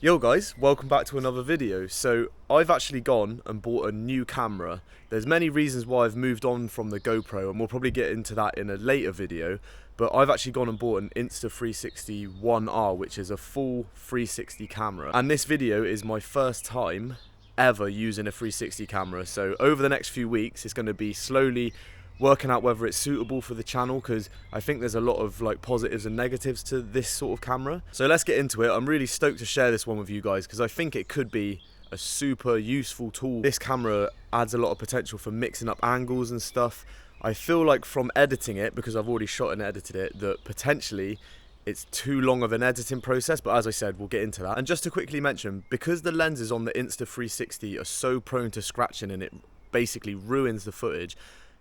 Yo guys, welcome back to another video. So I've actually gone and bought a new camera. There's many reasons why I've moved on from the GoPro, and we'll probably get into that in a later video, but I've actually gone and bought an Insta 360 1R, which is a full 360 camera. And this video is my first time ever using a 360 camera. So over the next few weeks it's going to be slowly working out whether it's suitable for the channel, because I think there's a lot of like positives and negatives to this sort of camera. So let's get into it. I'm really stoked to share this one with you guys because I think it could be a super useful tool. This camera adds a lot of potential for mixing up angles and stuff. I feel like from editing it, because I've already shot and edited it, that potentially it's too long of an editing process, but as I said, we'll get into that. And just to quickly mention, because the lenses on the Insta 360 are so prone to scratching and it basically ruins the footage,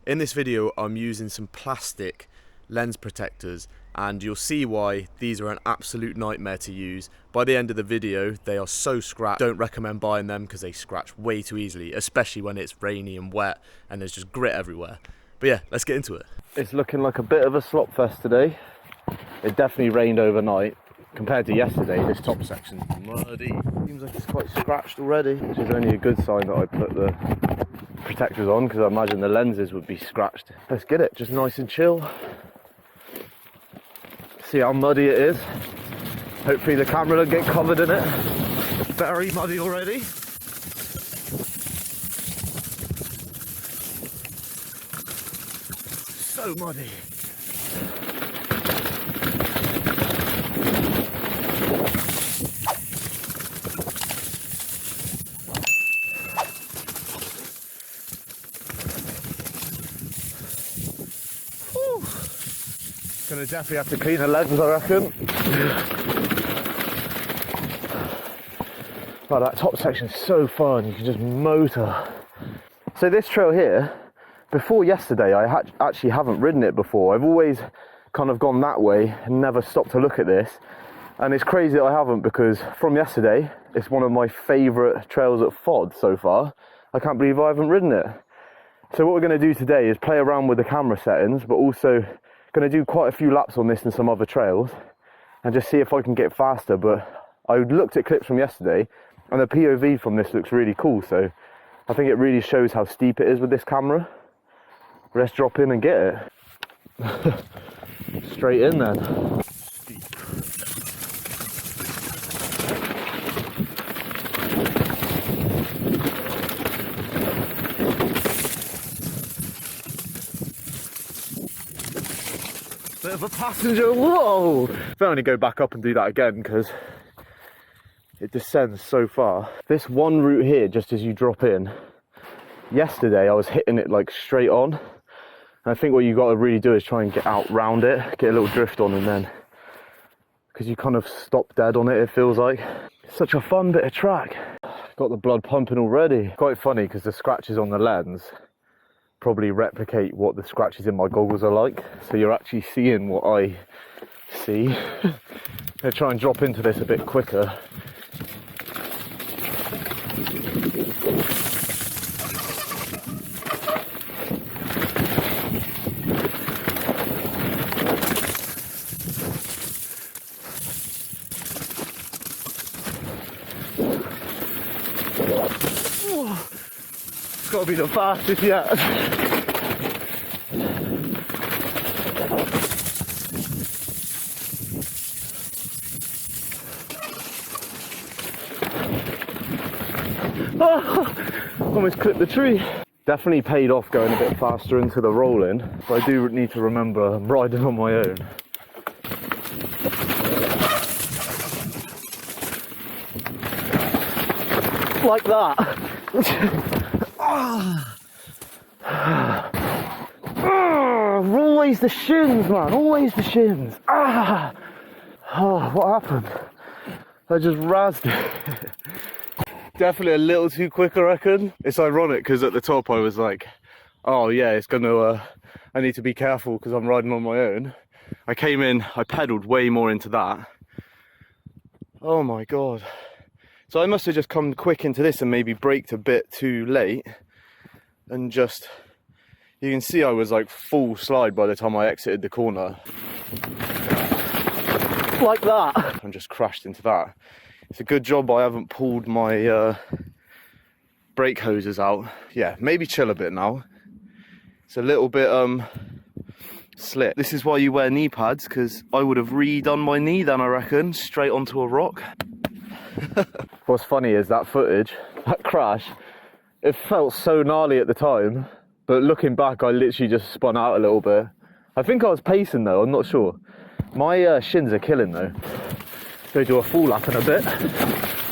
in this video I'm using some plastic lens protectors, and you'll see why these are an absolute nightmare to use. By the end of the video they are so scratched. Don't recommend buying them because they scratch way too easily, especially when it's rainy and wet and there's just grit everywhere. But yeah, let's get into it. It's looking like a bit of a slop fest today. It definitely rained overnight. Compared to yesterday, this top section's muddy. Seems like it's quite scratched already, which is only a good sign that I put the protectors on, because I imagine the lenses would be scratched. Let's get it, just nice and chill. See how muddy it is. Hopefully the camera will get covered in it. It's very muddy already. So muddy. Gonna definitely have to clean the lens, I reckon. Oh, that top section's so fun, you can just motor. So this trail here, before yesterday, I actually haven't ridden it before. I've always kind of gone that way and never stopped to look at this. And it's crazy that I haven't, because from yesterday, it's one of my favourite trails at FOD so far. I can't believe I haven't ridden it. So what we're gonna do today is play around with the camera settings, but also going to do quite a few laps on this and some other trails and just see if I can get faster. But I looked at clips from yesterday and the POV from this looks really cool, so I think it really shows how steep it is with this camera. Let's drop in and get it. Straight in then. Steep. Bit of a passenger, whoa! If I only go back up and do that again, because it descends so far. This one route here, just as you drop in, yesterday I was hitting it like straight on. And I think what you got to really do is try and get out round it, get a little drift on, and then, because you kind of stop dead on it, it feels like. It's such a fun bit of track. Got the blood pumping already. Quite funny because the scratches on the lens probably replicate what the scratches in my goggles are like, so you're actually seeing what I see. I'll try and drop into this a bit quicker. It's got to be the fastest yet. Almost clipped the tree. Definitely paid off going a bit faster into the roll-in, but I do need to remember I'm riding on my own. Like that. Always the shins, man, always the shins. Oh, what happened? I just razzed it. Definitely a little too quick, I reckon. It's ironic because at the top I was like, oh yeah, it's gonna, I need to be careful because I'm riding on my own. I came in, I pedalled way more into that. Oh my God. So I must have just come quick into this and maybe braked a bit too late and just, you can see I was like full slide by the time I exited the corner. Like that. And just crashed into that. It's a good job I haven't pulled my brake hoses out. Yeah, maybe chill a bit now. It's a little bit slick. This is why you wear knee pads, because I would have redone my knee then, I reckon, straight onto a rock. What's funny is that footage, that crash, it felt so gnarly at the time, but looking back I literally just spun out a little bit. I think I was pacing though, I'm not sure. My shins are killing though. Go do a full lap in a bit.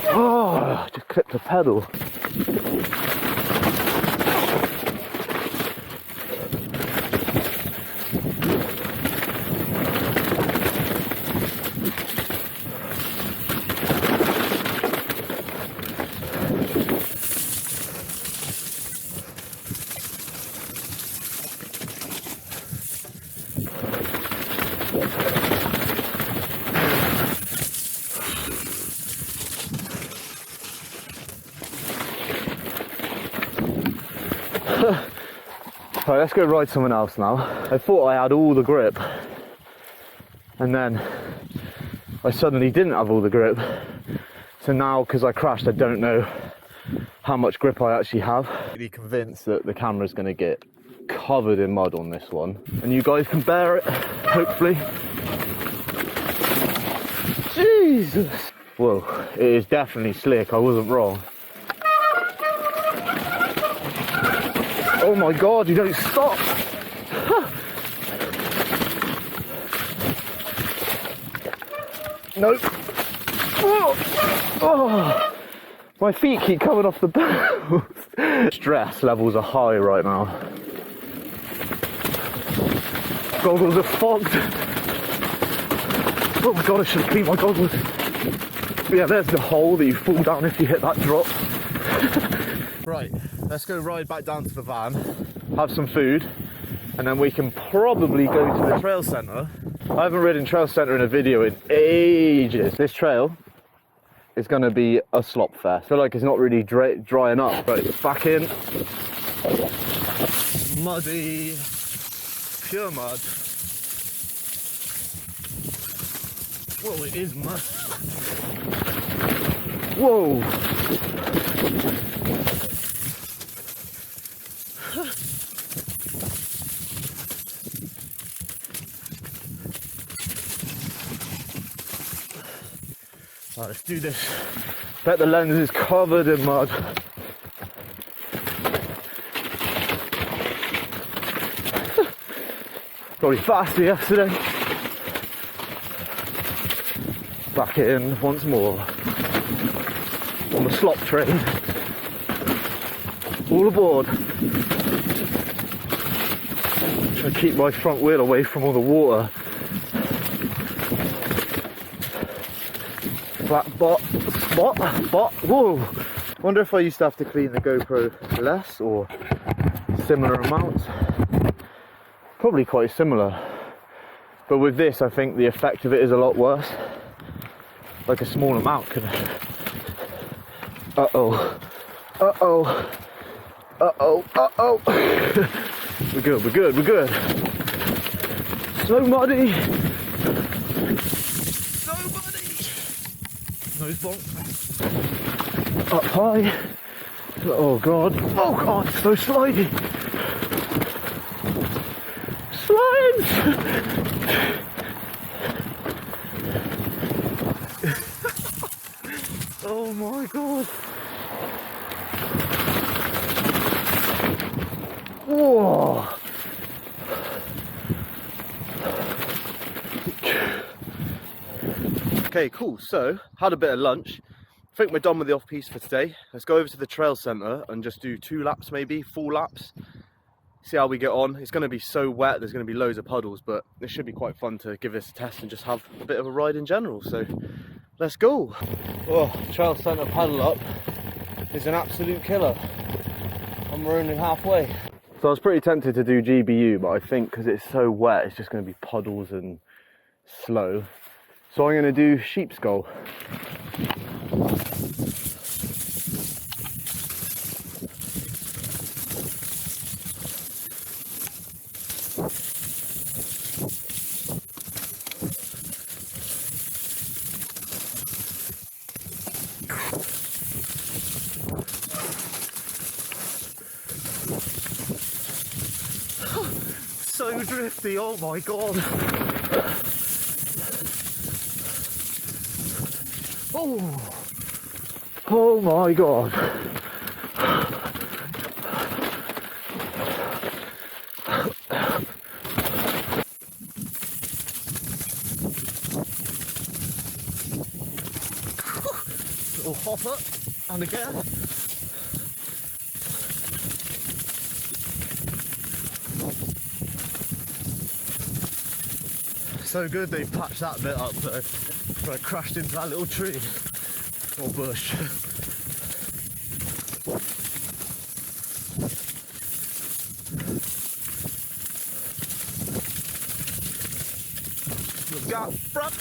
Oh, just clipped the pedal. Right, let's go ride someone else now. I thought I had all the grip, and then I suddenly didn't have all the grip. So now, because I crashed, I don't know how much grip I actually have. I'm really convinced that the camera's going to get covered in mud on this one, and you guys can bear it, hopefully. Jesus! Whoa, it is definitely slick, I wasn't wrong. Oh my god, you don't stop! Nope. Oh, my feet keep coming off the pedals. Stress levels are high right now. Goggles are fogged. Oh my god, I should have cleaned my goggles. But yeah, there's the hole that you fall down if you hit that drop. Right, let's go ride back down to the van, have some food, and then we can probably go to the trail centre. I haven't ridden trail centre in a video in ages. This trail is going to be a slop fest. I feel like it's not really drying up, but it's back in. Muddy, pure mud. Whoa, it is mud. Whoa. Right, let's do this. Bet the lens is covered in mud. Probably faster yesterday. Back in once more. On the slop train. All aboard. Try to keep my front wheel away from all the water. Flat spot, whoa! Wonder if I used to have to clean the GoPro less or similar amounts. Probably quite similar. But with this, I think the effect of it is a lot worse. Like a small amount could. Uh-oh. Uh-oh. Uh-oh. Uh-oh. We're good, we're good, we're good. So muddy. Nose bonk. Up high. Oh god. Oh god, so slidey. Slides! Oh my god. Whoa. Okay, cool. So, had a bit of lunch. I think we're done with the off-piste for today. Let's go over to the trail centre and just do 2 laps, maybe 4 laps. See how we get on. It's going to be so wet, there's going to be loads of puddles, but it should be quite fun to give this a test and just have a bit of a ride in general. So, let's go. Oh, trail centre paddle up is an absolute killer. And we're only halfway. So I was pretty tempted to do GBU, but I think because it's so wet, it's just going to be puddles and slow. So I'm going to do sheep skull. drifty, oh my god. Oh my god. Little hopper and again. So good they've patched that bit up though, where I crashed into that little tree or bush. Look out front!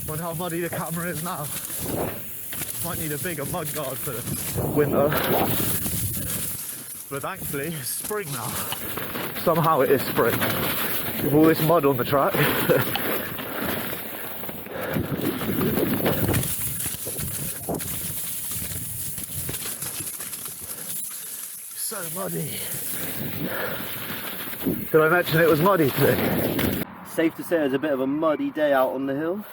Wonder how muddy the camera is now. Might need a bigger mud guard for the winter. But thankfully it's spring now. Somehow it is spring. With all this mud on the track. So muddy. Did I mention it was muddy today? Safe to say it was a bit of a muddy day out on the hill.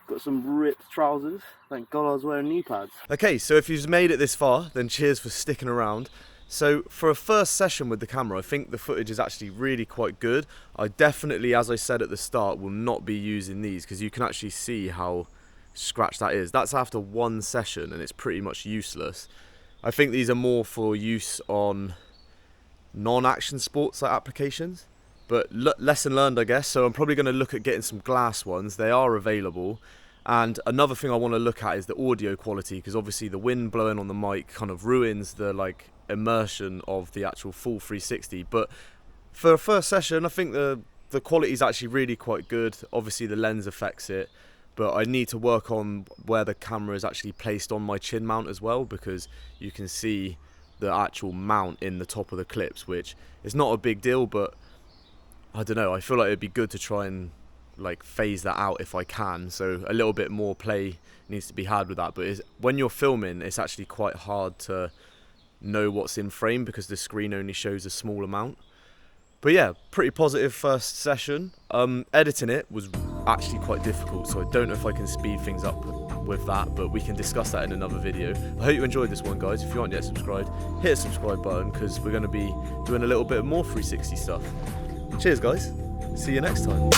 Got some ripped trousers. Thank God I was wearing knee pads. Okay, so if you've made it this far, then cheers for sticking around. So for a first session with the camera, I think the footage is actually really quite good. I definitely, as I said at the start, will not be using these because you can actually see how scratched that is. That's after one session and it's pretty much useless. I think these are more for use on non-action sports like applications, but lesson learned, I guess. So I'm probably going to look at getting some glass ones. They are available. And another thing I want to look at is the audio quality, because obviously the wind blowing on the mic kind of ruins the immersion of the actual full 360. But for a first session, I think the quality is actually really quite good. Obviously the lens affects it, but I need to work on where the camera is actually placed on my chin mount as well, because you can see the actual mount in the top of the clips, which is not a big deal, but I don't know, I feel like it'd be good to try and phase that out if I can. So a little bit more play needs to be had with that. But when you're filming, it's actually quite hard to know what's in frame because the screen only shows a small amount. But yeah, pretty positive first session. Editing it was actually quite difficult, so I don't know if I can speed things up with that, but we can discuss that in another video. I hope you enjoyed this one, guys. If you aren't yet subscribed, hit the subscribe button because we're going to be doing a little bit more 360 stuff. Cheers, guys. See you next time.